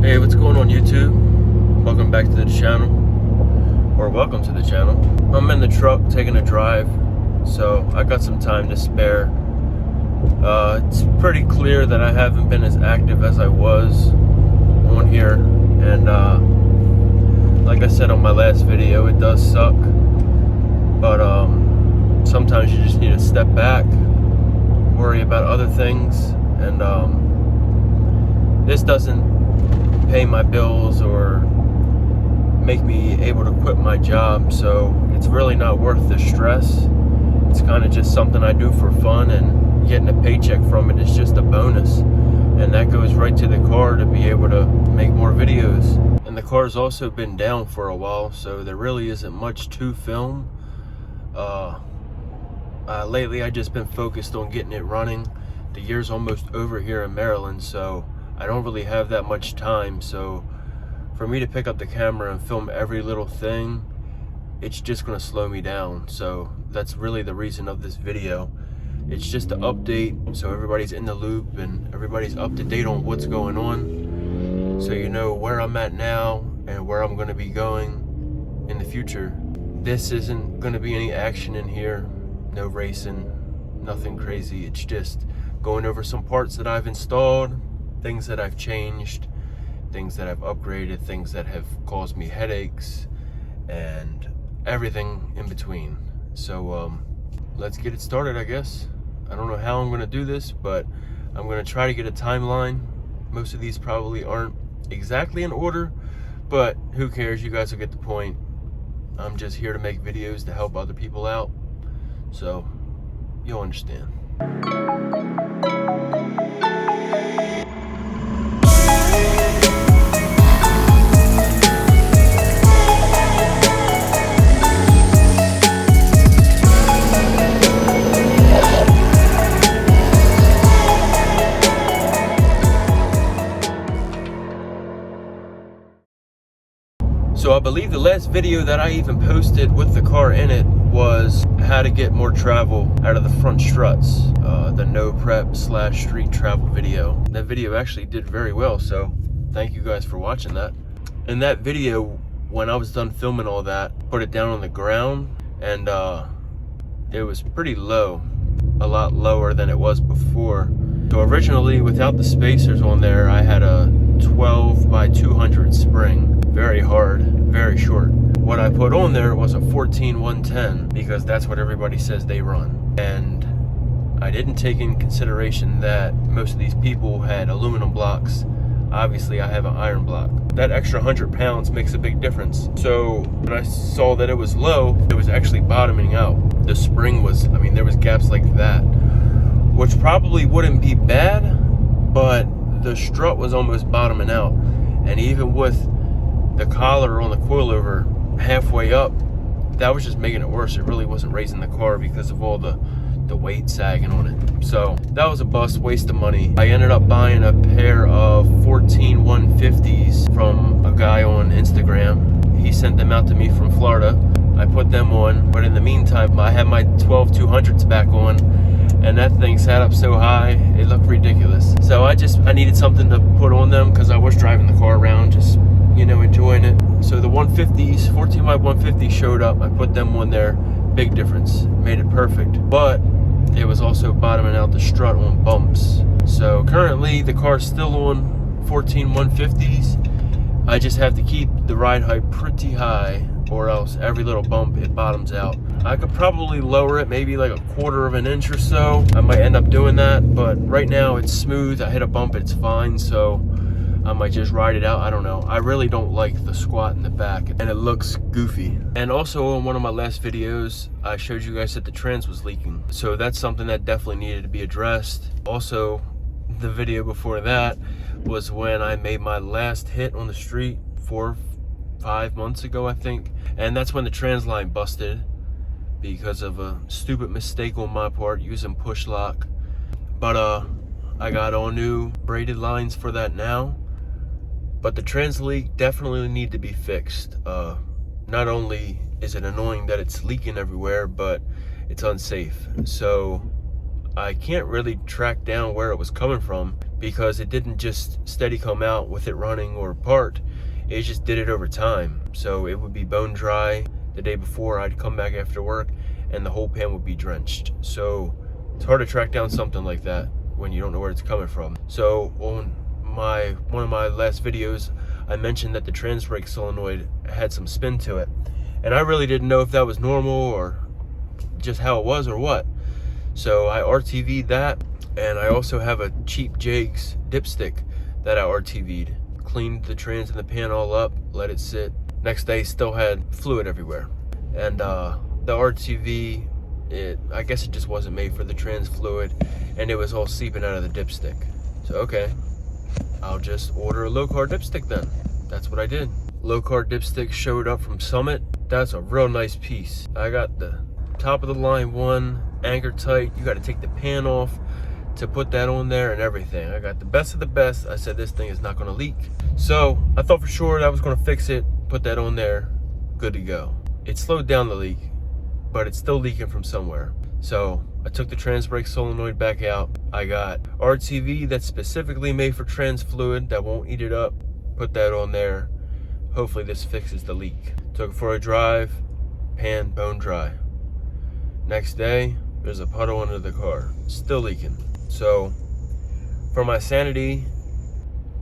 Hey, what's going on YouTube? Welcome back to the channel, or welcome to the channel. I'm in the truck taking a drive, so I got some time to spare. It's pretty clear that I haven't been as active as I was on here, and like I said on my last video, it does suck, but sometimes you just need to step back, worry about other things, and this doesn't pay my bills or make me able to quit my job, so it's really not worth the stress. It's kind of just something I do for fun, and getting a paycheck from it is just a bonus, and that goes right to the car to be able to make more videos. And the car's also been down for a while, so there really isn't much to film. Lately I just been focused on getting it running. The year's almost over here in Maryland, so I don't really have that much time, so for me to pick up the camera and film every little thing, it's just going to slow me down. So that's really the reason of this video. It's just an update so everybody's in the loop and everybody's up to date on what's going on, so you know where I'm at now and where I'm going to be going in the future. This isn't going to be any action in here, no racing, nothing crazy. It's just going over some parts that I've installed, things that I've changed, things that I've upgraded, things that have caused me headaches, and everything in between. So let's get it started, I guess. I don't know how I'm going to do this, but I'm going to try to get a timeline. Most of these probably aren't exactly in order, but who cares? You guys will get the point. I'm just here to make videos to help other people out, so you'll understand. So I believe the last video that I even posted with the car in it was how to get more travel out of the front struts, the no prep / street travel video. That video actually did very well, so thank you guys for watching that. In that video, when I was done filming all that, put it down on the ground, and it was pretty low, a lot lower than it was before. So originally, without the spacers on there, I had a 12 by 200 spring. Very hard, very short. What I put on there was a 14-110 because that's what everybody says they run. And I didn't take in consideration that most of these people had aluminum blocks. Obviously, I have an iron block. That extra 100 pounds makes a big difference. So when I saw that it was low, it was actually bottoming out. The spring was, I mean, there was gaps like that, which probably wouldn't be bad, but the strut was almost bottoming out. And even with the collar on the coilover halfway up, that was just making it worse. It really wasn't raising the car because of all the weight sagging on it. So that was a bust, waste of money. I ended up buying a pair of 14-150s from a guy on Instagram. He sent them out to me from Florida. I put them on, but in the meantime, I had my 12-200s back on, and that thing sat up so high, it looked ridiculous. So I needed something to put on them because I was driving the car around, just, you know, enjoying it. So the 150s, 14 by 150 showed up. I put them on there. Big difference. Made it perfect. But it was also bottoming out the strut on bumps. So currently the car's still on 14 150s. I just have to keep the ride height pretty high, or else every little bump it bottoms out. I could probably lower it maybe like 1/4 of an inch or so. I might end up doing that, but right now it's smooth. I hit a bump, it's fine, so I might just ride it out. I don't know. I really don't like the squat in the back, and it looks goofy. And also on one of my last videos, I showed you guys that the trans was leaking. So that's something that definitely needed to be addressed. Also, the video before that was when I made my last hit on the street 4 or 5 months ago, I think. And that's when the trans line busted because of a stupid mistake on my part using push lock. But I got all new braided lines for that now. But the trans leak definitely need to be fixed. Not only is it annoying that it's leaking everywhere, but it's unsafe. So I can't really track down where it was coming from. because it didn't just steady come out with it running or apart. It just did it over time. So it would be bone dry the day before. I'd come back after work and the whole pan would be drenched. So it's hard to track down something like that when you don't know where it's coming from. So on one of my last videos, I mentioned that the trans brake solenoid had some spin to it, and I really didn't know if that was normal or just how it was or what. So I RTV'd that, and I also have a cheap Jags dipstick that I RTV'd. Cleaned the trans and the pan all up, let it sit. Next day, still had fluid everywhere. And the RTV, I guess it just wasn't made for the trans fluid, and it was all seeping out of the dipstick. So okay, I'll just order a low-carb dipstick then. That's what I did. Low-carb dipstick showed up from Summit. That's a real nice piece. I got the top of the line one, anchor tight. You got to take the pan off to put that on there and everything. I got the best of the best. I said this thing is not going to leak. So I thought for sure that was going to fix it. Put that on there, good to go. It slowed down the leak, but it's still leaking from somewhere. So I took the trans brake solenoid back out. I got RTV that's specifically made for trans fluid that won't eat it up. Put that on there. Hopefully this fixes the leak. Took it for a drive, pan bone dry. Next day, there's a puddle under the car, still leaking. So for my sanity,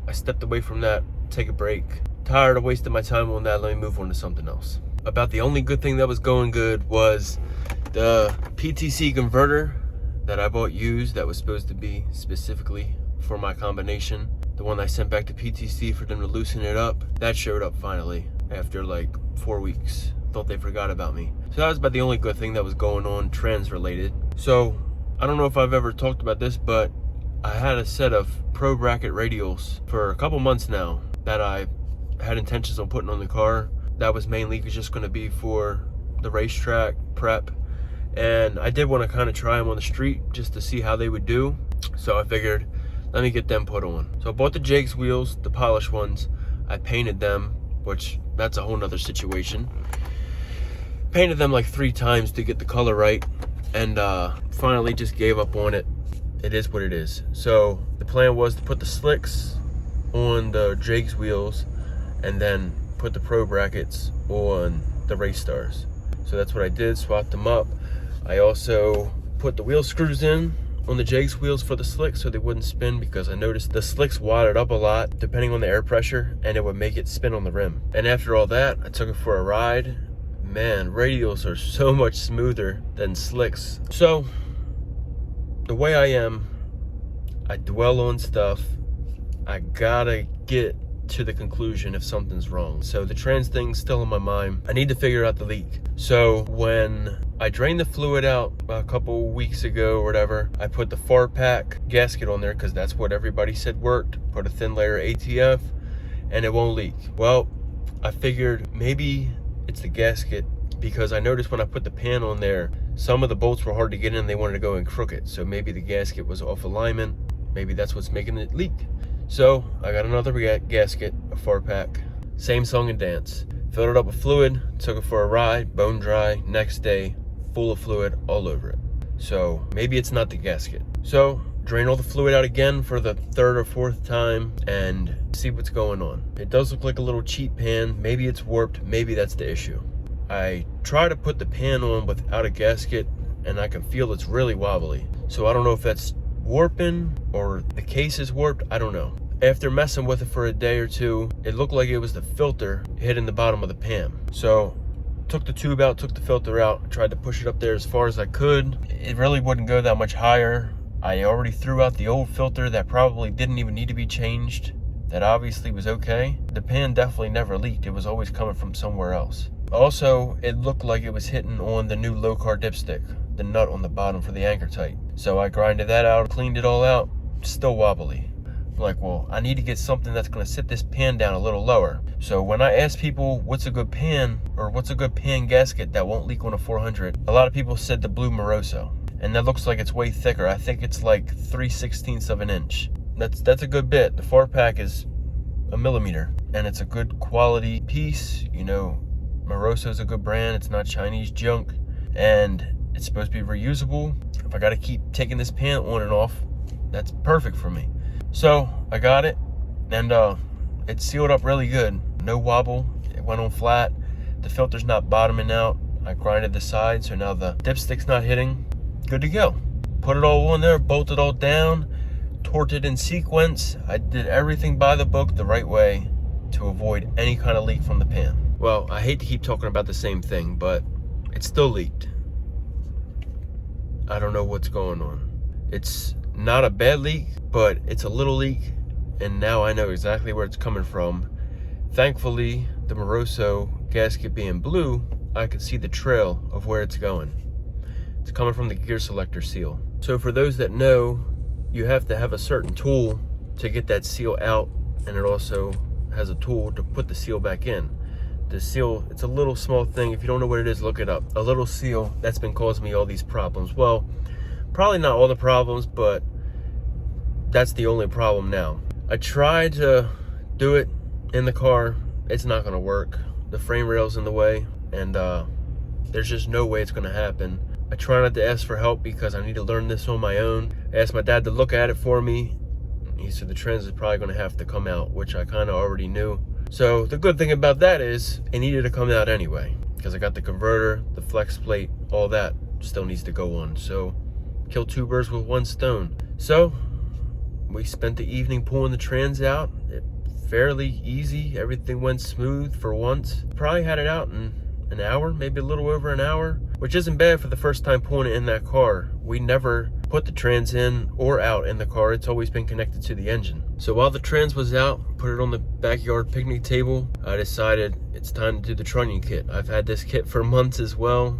I stepped away from that, take a break. Tired of wasting my time on that, let me move on to something else. About the only good thing that was going good was the PTC converter that I bought used that was supposed to be specifically for my combination. The one I sent back to PTC for them to loosen it up. That showed up finally after like 4 weeks. Thought they forgot about me. So that was about the only good thing that was going on trans related. So I don't know if I've ever talked about this, but I had a set of Pro bracket radials for a couple months now that I had intentions on putting on the car. That was mainly just going to be for the racetrack prep, and I did want to kind of try them on the street just to see how they would do. So I figured, let me get them put on. So I bought the Jags wheels, the polished ones. I painted them, which that's a whole nother situation. Painted them like 3 times to get the color right, and finally just gave up on it. It is what it is. So the plan was to put the slicks on the Jags wheels and then put the Pro brackets on the Race Stars. So that's what I did, swapped them up. I also put the wheel screws in on the Jags wheels for the slicks so they wouldn't spin, because I noticed the slicks wadded up a lot depending on the air pressure, and it would make it spin on the rim. And after all that, I took it for a ride. Man, radials are so much smoother than slicks. So the way I am, I dwell on stuff. I gotta get to the conclusion if something's wrong. So the trans thing's still in my mind. I need to figure out the leak. So when I drained the fluid out a couple weeks ago or whatever, I put the far pack gasket on there because that's what everybody said worked. Put a thin layer ATF and it won't leak. Well, I figured maybe it's the gasket, because I noticed when I put the pan on there, some of the bolts were hard to get in. They wanted to go in crooked. So maybe the gasket was off alignment. Maybe that's what's making it leak. So I got another gasket, a far pack, same song and dance. Filled it up with fluid, took it for a ride, bone dry, next day, full of fluid all over it. So maybe it's not the gasket. So drain all the fluid out again for the 3rd or 4th time and see what's going on. It does look like a little cheap pan. Maybe it's warped, maybe that's the issue. I try to put the pan on without a gasket and I can feel it's really wobbly. So I don't know if that's warping or the case is warped, I don't know. After messing with it for a day or two, it looked like it was the filter hitting the bottom of the pan. So took the tube out, took the filter out, tried to push it up there as far as I could. It really wouldn't go that much higher. I already threw out the old filter that probably didn't even need to be changed. That obviously was okay. The pan definitely never leaked. It was always coming from somewhere else. Also, it looked like it was hitting on the new low-carb dipstick, the nut on the bottom for the anchor tight. So I grinded that out, cleaned it all out, still wobbly. I'm like, well, I need to get something that's gonna sit this pan down a little lower. So when I asked people what's a good pan, or what's a good pan gasket that won't leak on a 400, a lot of people said the blue Moroso. And that looks like it's way thicker. I think it's like 3/16 of an inch. That's a good bit. The far pack is a millimeter, and it's a good quality piece. You know, Moroso's a good brand. It's not Chinese junk, and it's supposed to be reusable. If I got to keep taking this pan on and off, that's perfect for me. So I got it, and it sealed up really good. No wobble, it went on flat. The filter's not bottoming out. I grinded the side, so now the dipstick's not hitting. Good to go. Put it all on there, bolted all down, torqued it in sequence. I did everything by the book the right way to avoid any kind of leak from the pan. Well, I hate to keep talking about the same thing, but it still leaked. I don't know what's going on. It's not a bad leak, but it's a little leak, and now I know exactly where it's coming from. Thankfully, the Moroso gasket being blue, I could see the trail of where it's going. It's coming from the gear selector seal. So for those that know, you have to have a certain tool to get that seal out, and it also has a tool to put the seal back in. The seal, it's a little small thing. If you don't know what it is, look it up. A little seal that's been causing me all these problems. Well, probably not all the problems, but that's the only problem now. I tried to do it in the car. It's not gonna work. The frame rail's in the way, and there's just no way it's gonna happen. I try not to ask for help because I need to learn this on my own. I asked my dad to look at it for me. He said the trans is probably gonna have to come out, which I kind of already knew. So the good thing about that is it needed to come out anyway, because I got the converter, the flex plate, all that still needs to go on. So kill two birds with one stone. So we spent the evening pulling the trans out. Fairly easy, everything went smooth for once. Probably had it out in an hour, maybe a little over an hour, which isn't bad for the first time pulling it in that car. We never put the trans in or out in the car. It's always been connected to the engine. So while the trans was out, put it on the backyard picnic table, I decided it's time to do the trunnion kit. I've had this kit for months as well.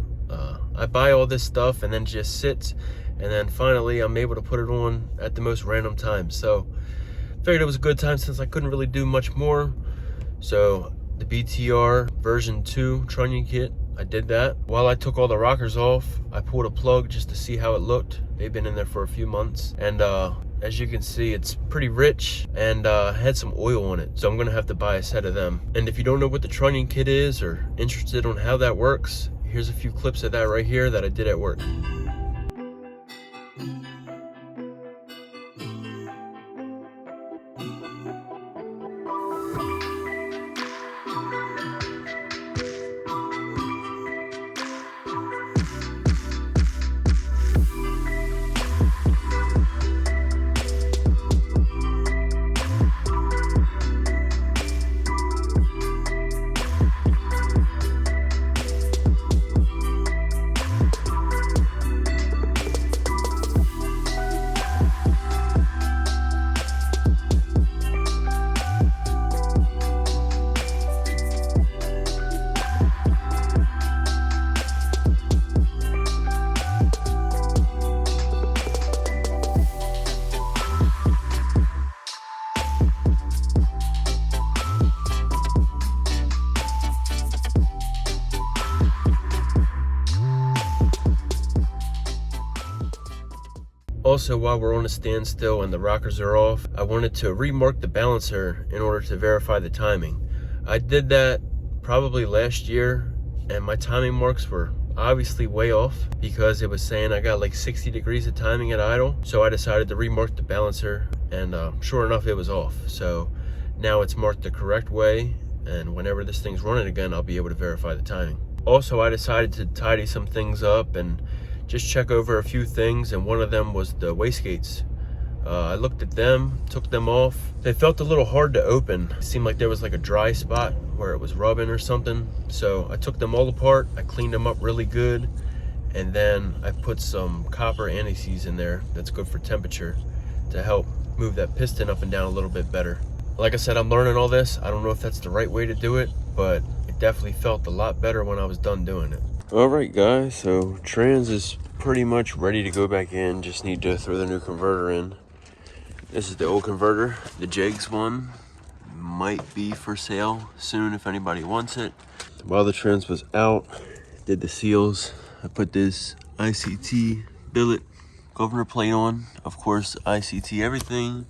I buy all this stuff and then just sits, and then finally I'm able to put it on at the most random times. So figured it was a good time since I couldn't really do much more. So the BTR version 2 trunnion kit, I did that. While I took all the rockers off, I pulled a plug just to see how it looked. They've been in there for a few months, and as you can see, it's pretty rich and had some oil on it, so I'm gonna have to buy a set of them. And if you don't know what the trunnion kit is or interested on how that works, here's a few clips of that right here that I did at work. Also, while we're on a standstill and the rockers are off, I wanted to remark the balancer in order to verify the timing. I did that probably last year, and my timing marks were obviously way off because it was saying I got like 60 degrees of timing at idle. So I decided to remark the balancer, and sure enough, it was off. So now it's marked the correct way, and whenever this thing's running again, I'll be able to verify the timing. Also, I decided to tidy some things up and just check over a few things, and one of them was the wastegates. I looked at them, took them off. They felt a little hard to open. It seemed like there was like a dry spot where it was rubbing or something. So I took them all apart, I cleaned them up really good, and then I put some copper anti-seize in there that's good for temperature to help move that piston up and down a little bit better. Like I said, I'm learning all this. I don't know if that's the right way to do it, but it definitely felt a lot better when I was done doing it. All right, guys, so trans is pretty much ready to go back in. Just need to throw the new converter in. This is the old converter, the Jegs one. Might be for sale soon if anybody wants it. While the trans was out, did the seals. I put this ICT billet governor plate on. Of course, ICT everything.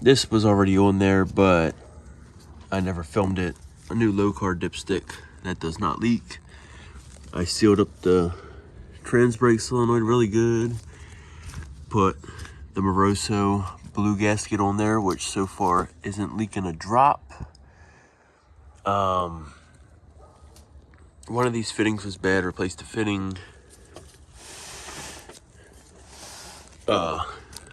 This was already on there, but I never filmed it. A new low car dipstick that does not leak. I sealed up the trans brake solenoid really good. Put the Moroso blue gasket on there, which so far isn't leaking a drop. One of these fittings was bad. Replaced the fitting.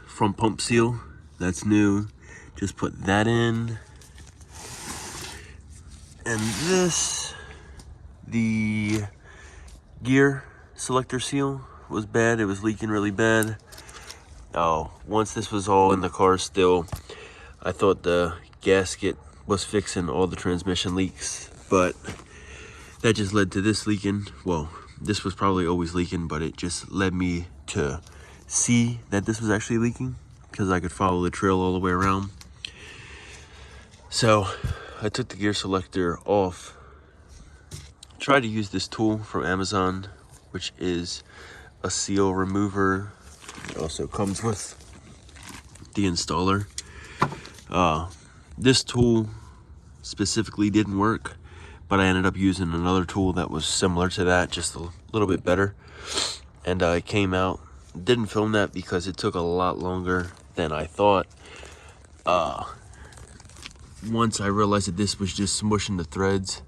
Front pump seal, that's new. Just put that in. And this, the gear selector seal was bad. It was leaking really bad. Once this was all in the car still, I thought the gasket was fixing all the transmission leaks, but that just led to this leaking. Well, this was probably always leaking, but it just led me to see that this was actually leaking because I could follow the trail all the way around. So I took the gear selector off, tried to use this tool from Amazon, which is a seal remover. It also comes with the installer. This tool specifically didn't work, but I ended up using another tool that was similar to that, just a little bit better. And it came out. Didn't film that because it took a lot longer than I thought. Once I realized that this was just smushing the threads,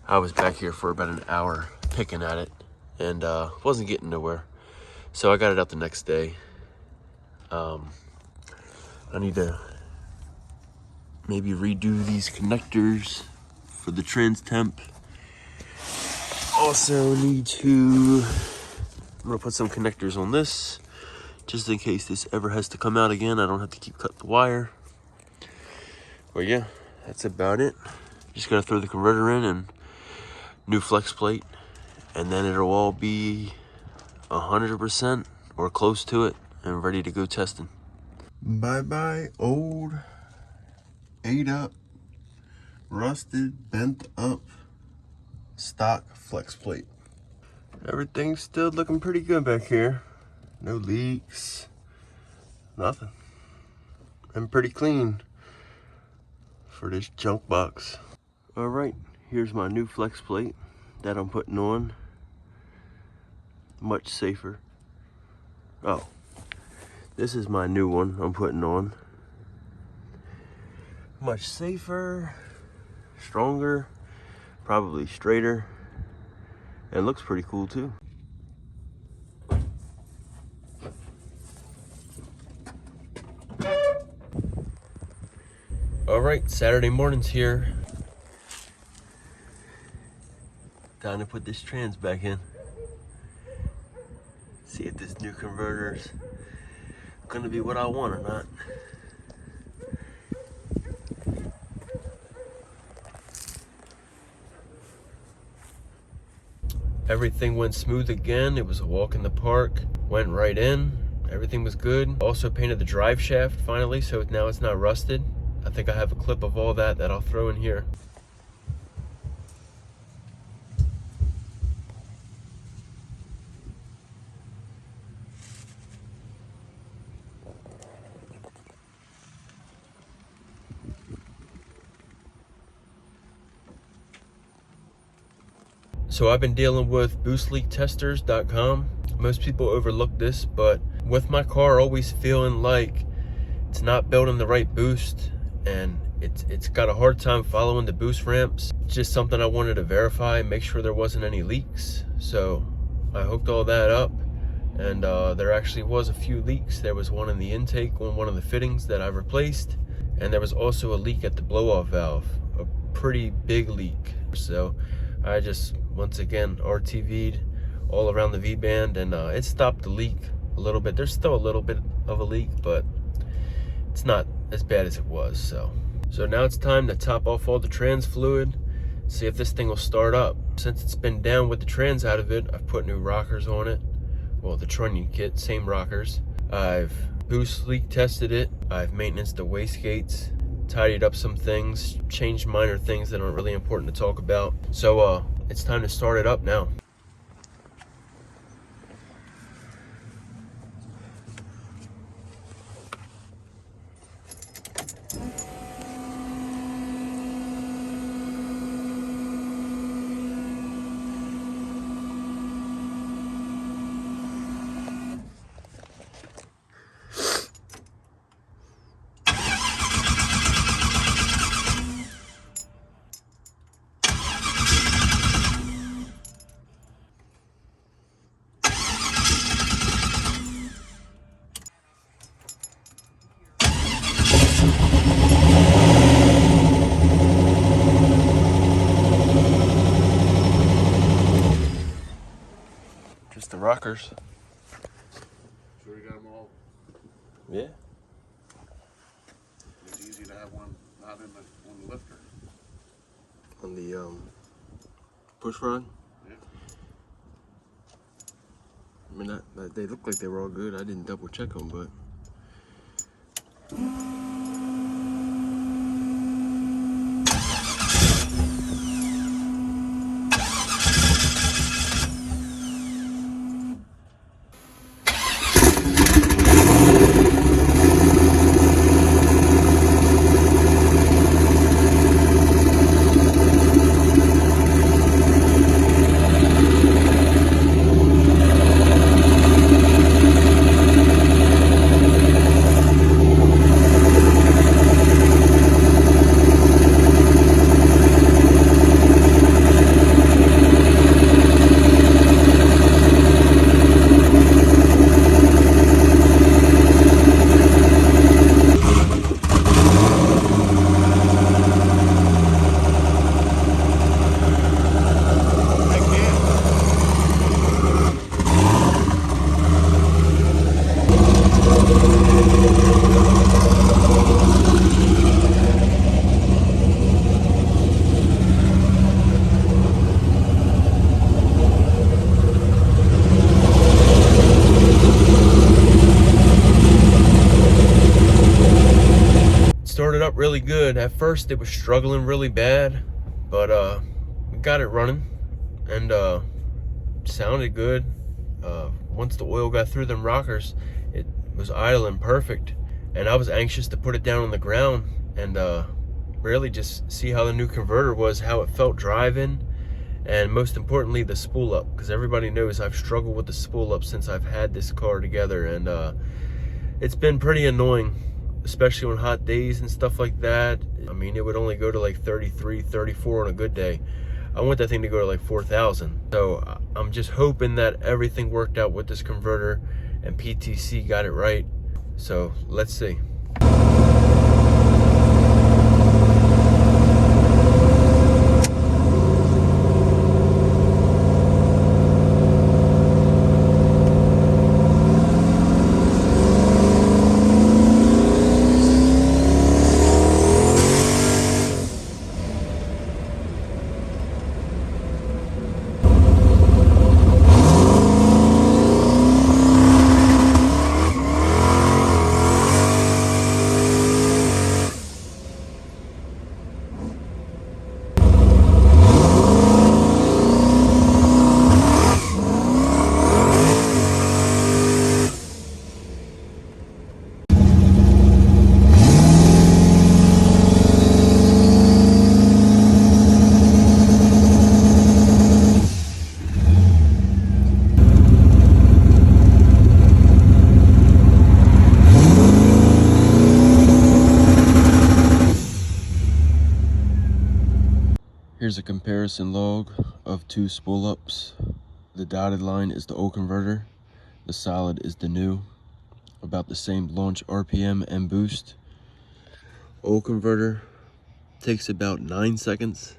I was back here for about an hour picking at it and wasn't getting nowhere. So I got it out the next day. I need to maybe redo these connectors for the trans temp. Also need to, I'm gonna put some connectors on this just in case this ever has to come out again. I don't have to keep cutting the wire. But yeah, that's about it. Just gotta throw the converter in and new flex plate, and then it'll all be 100% or close to it and ready to go testing. Bye bye old, ate up, rusted, bent up stock flex plate. Everything's still looking pretty good back here. No leaks, nothing. And pretty clean for this junk box. All right, here's my new flex plate that I'm putting on. Much safer. Oh, this is my new one I'm putting on. Much safer, stronger, probably straighter, and looks pretty cool too. All right, Saturday morning's here. Time to put this trans back in. See if this new converter's gonna be what I want or not. Everything went smooth again. It was a walk in the park. Went right in. Everything was good. Also painted the drive shaft finally, so now it's not rusted. I think I have a clip of all that I'll throw in here. So I've been dealing with boostleaktesters.com. Most people overlook this, but with my car always feeling like it's not building the right boost and it's got a hard time following the boost ramps. It's just something I wanted to verify and make sure there wasn't any leaks. So I hooked all that up, and there actually was a few leaks. There was one in the intake on one of the fittings that I replaced, and there was also a leak at the blow-off valve, a pretty big leak. So I just once again RTV'd all around the V-band, and it stopped the leak a little bit. There's still a little bit of a leak, but it's not as bad as it was. So now it's time to top off all the trans fluid, see if this thing will start up. Since it's been down with the trans out of it, I've put new rockers on it. Well, the trunnion kit, same rockers. I've boost leak tested it. I've maintenanced the wastegates, tidied up some things, changed minor things that aren't really important to talk about. So it's time to start it up now. rockers. Sure you got them all? Yeah. It's easy to have one not on the lifter. On the push rod? Yeah. I mean, they look like they were all good. I didn't double check them, but. Started up really good. At first it was struggling really bad, but we got it running and sounded good. Once the oil got through them rockers, it was idling perfect, and I was anxious to put it down on the ground and really just see how the new converter was, how it felt driving, and most importantly the spool up, because everybody knows I've struggled with the spool up since I've had this car together, and it's been pretty annoying, especially on hot days and stuff like that. I mean, it would only go to like 33, 34 on a good day. I want that thing to go to like 4,000. So I'm just hoping that everything worked out with this converter and PTC got it right. So let's see. Here's a comparison log of two spool ups. The dotted line is the old converter, the solid is the new. About the same launch RPM and boost. Old converter takes about 9 seconds.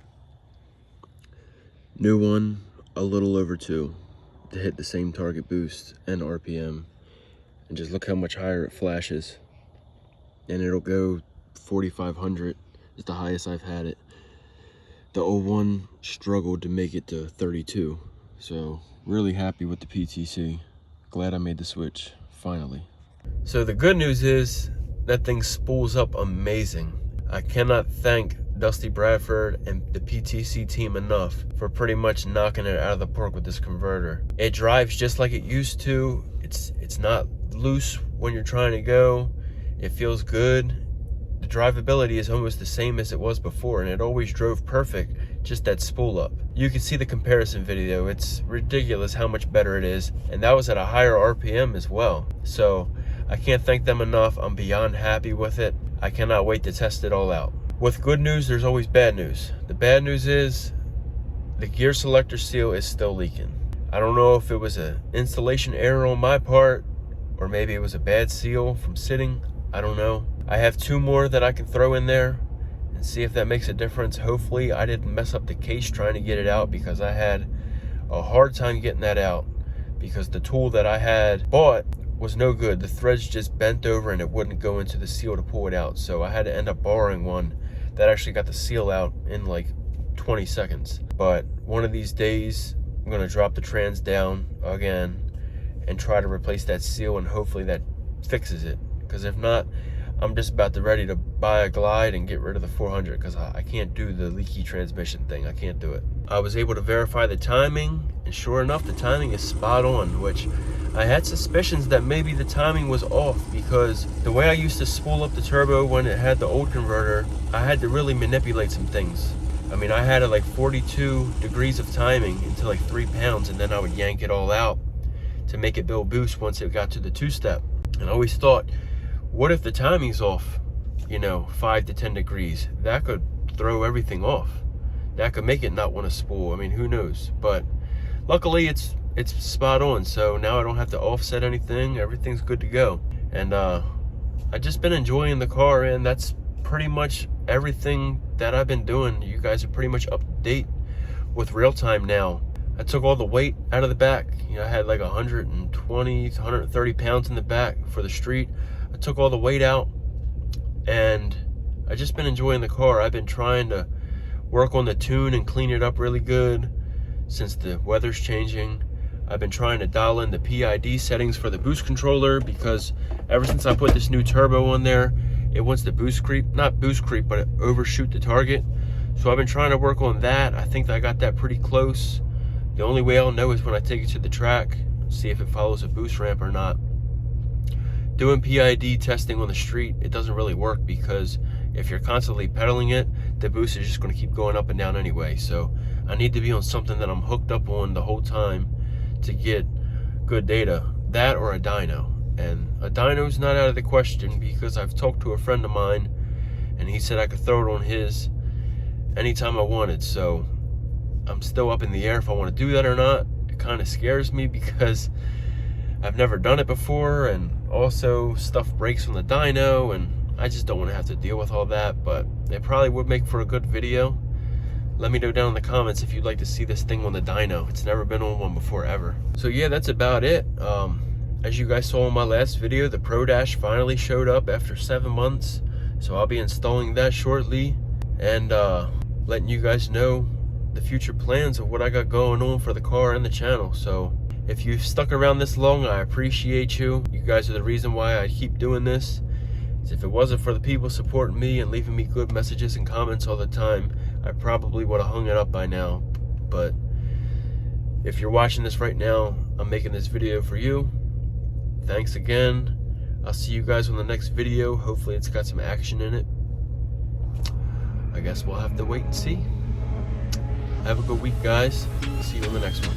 New one, a little over 2 to hit the same target boost and RPM. And just look how much higher it flashes. And it'll go 4,500 is the highest I've had it. The old one struggled to make it to 32. So really happy with the PTC. Glad I made the switch, finally. So the good news is that thing spools up amazing. I cannot thank Dusty Bradford and the PTC team enough for pretty much knocking it out of the park with this converter. It drives just like it used to. It's not loose when you're trying to go. It feels good. The drivability is almost the same as it was before, and it always drove perfect, just that spool up. You can see the comparison video. It's ridiculous how much better it is, and that was at a higher RPM as well. So I can't thank them enough. I'm beyond happy with it. I cannot wait to test it all out. With good news, there's always bad news. The bad news is the gear selector seal is still leaking. I don't know if it was an installation error on my part, or maybe it was a bad seal from sitting. I don't know. I have 2 more that I can throw in there and see if that makes a difference. Hopefully I didn't mess up the case trying to get it out, because I had a hard time getting that out. because the tool that I had bought was no good. The threads just bent over and it wouldn't go into the seal to pull it out. So I had to end up borrowing one that actually got the seal out in like 20 seconds. But one of these days, I'm gonna drop the trans down again and try to replace that seal, and hopefully that fixes it. Because if not, I'm just about to ready to buy a Glide and get rid of the 400 because I can't do the leaky transmission thing. I can't do it. I was able to verify the timing, and sure enough, the timing is spot on, which I had suspicions that maybe the timing was off, because the way I used to spool up the turbo when it had the old converter, I had to really manipulate some things. I mean, I had it like 42 degrees of timing into like 3 pounds, and then I would yank it all out to make it build boost once it got to the 2-step. And I always thought, what if the timing's off, 5 to 10 degrees? That could throw everything off. That could make it not want to spool. I mean, who knows? But luckily it's spot on, so now I don't have to offset anything. Everything's good to go. And I've just been enjoying the car, and that's pretty much everything that I've been doing. You guys are pretty much up to date with real time now. I took all the weight out of the back. I had like 120 to 130 pounds in the back for the street. I took all the weight out, and I've just been enjoying the car. I've been trying to work on the tune and clean it up really good since the weather's changing. I've been trying to dial in the PID settings for the boost controller, because ever since I put this new turbo on there, it wants to not boost creep, but overshoot the target. So I've been trying to work on that. I think that I got that pretty close. The only way I'll know is when I take it to the track, see if it follows a boost ramp or not. Doing PID testing on the street, it doesn't really work, because if you're constantly pedaling it, the boost is just going to keep going up and down anyway. So I need to be on something that I'm hooked up on the whole time to get good data. That or a dyno. And a dyno's not out of the question, because I've talked to a friend of mine and he said I could throw it on his anytime I wanted. So I'm still up in the air if I want to do that or not. It kind of scares me because I've never done it before, and also stuff breaks on the dyno, and I just don't want to have to deal with all that. But it probably would make for a good video. Let me know down in the comments if you'd like to see this thing on the dyno. It's never been on one before, ever. So yeah, that's about it. As you guys saw in my last video, the Pro Dash finally showed up after 7 months. So I'll be installing that shortly, and letting you guys know the future plans of what I got going on for the car and the channel. So if you've stuck around this long, I appreciate you. You guys are the reason why I keep doing this. If it wasn't for the people supporting me and leaving me good messages and comments all the time, I probably would have hung it up by now. But if you're watching this right now, I'm making this video for you. Thanks again. I'll see you guys on the next video. Hopefully it's got some action in it. I guess we'll have to wait and see. Have a good week, guys. See you on the next one.